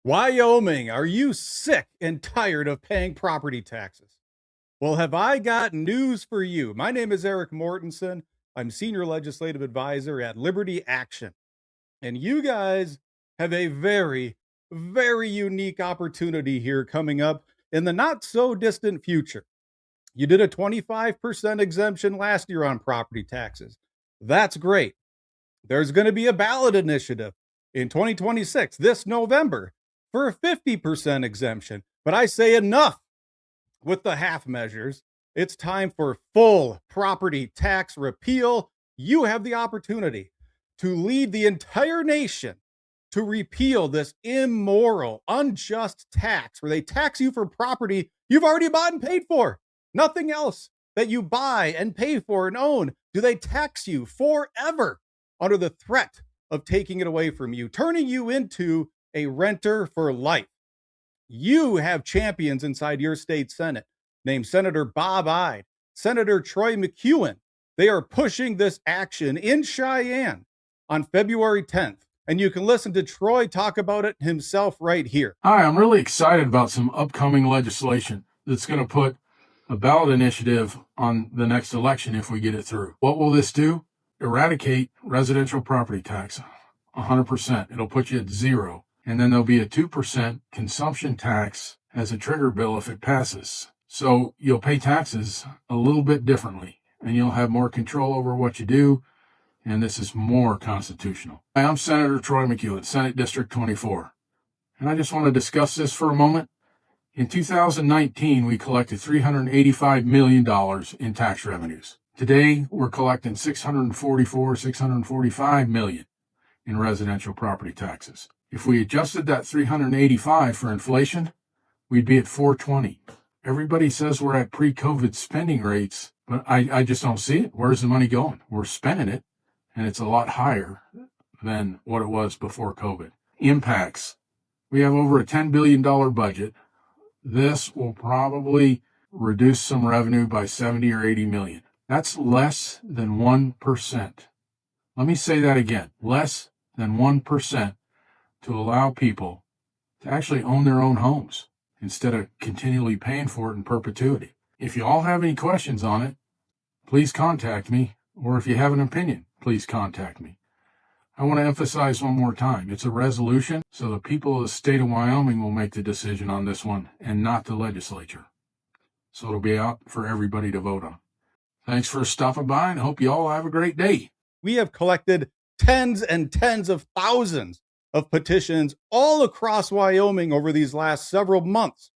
Wyoming, are you sick and tired of paying property taxes? Well, have I got news for you? My name is Eric Mortensen. I'm Senior Legislative Advisor at Liberty Action. And you guys have a very, very unique opportunity here coming up in the not so distant future. You did a 25% exemption last year on property taxes. That's great. There's going to be a ballot initiative in 2026, this November, for a 50% exemption. But I say enough with the half measures. It's time for full property tax repeal. You have the opportunity to lead the entire nation to repeal this immoral, unjust tax where they tax you for property you've already bought and paid for. Nothing else that you buy and pay for and own do they tax you forever under the threat of taking it away from you, turning you into a renter for life. You have champions inside your state Senate named Senator Bob Ide, Senator Troy McEwen. They are pushing this action in Cheyenne on February 10th. And you can listen to Troy talk about it himself right here. Hi, I'm really excited about some upcoming legislation that's going to put a ballot initiative on the next election if we get it through. What will this do? Eradicate residential property tax 100%. It'll put you at zero. And then there'll be a 2% consumption tax as a trigger bill if it passes. So you'll pay taxes a little bit differently, and you'll have more control over what you do, and this is more constitutional. Hi, I'm Senator Troy McEwen, Senate District 24, and I just want to discuss this for a moment. In 2019, we collected $385 million in tax revenues. Today, we're collecting $645 million in residential property taxes. If we adjusted that 385 for inflation, we'd be at 420. Everybody says we're at pre-COVID spending rates, but I just don't see it. Where's the money going? We're spending it, and it's a lot higher than what it was before COVID. Impacts. We have over a $10 billion budget. This will probably reduce some revenue by 70 or 80 million. That's less than 1%. Let me say that again. Less than 1% to allow people to actually own their own homes instead of continually paying for it in perpetuity. If you all have any questions on it, please contact me, or if you have an opinion, please contact me. I want to emphasize one more time, it's a resolution, so the people of the state of Wyoming will make the decision on this one and not the legislature. So it'll be out for everybody to vote on. Thanks for stopping by, and hope you all have a great day. We have collected tens and tens of thousands of petitions all across Wyoming over these last several months.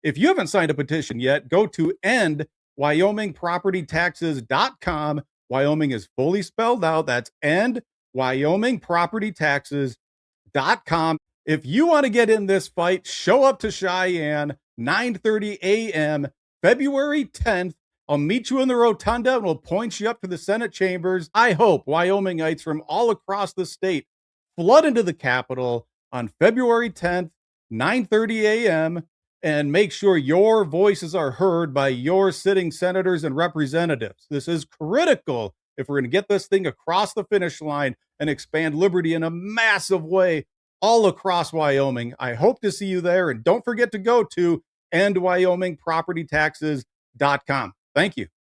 If you haven't signed a petition yet, go to endwyomingpropertytaxes.com. Wyoming is fully spelled out. That's endwyomingpropertytaxes.com. If you want to get in this fight, show up to Cheyenne, 9:30 a.m., February 10th. I'll meet you in the rotunda and we'll point you up to the Senate chambers. I hope Wyomingites from all across the state flood into the Capitol on February 10th, 9:30 a.m., and make sure your voices are heard by your sitting senators and representatives. This is critical if we're going to get this thing across the finish line and expand liberty in a massive way all across Wyoming. I hope to see you there, and don't forget to go to endwyomingpropertytaxes.com. Thank you.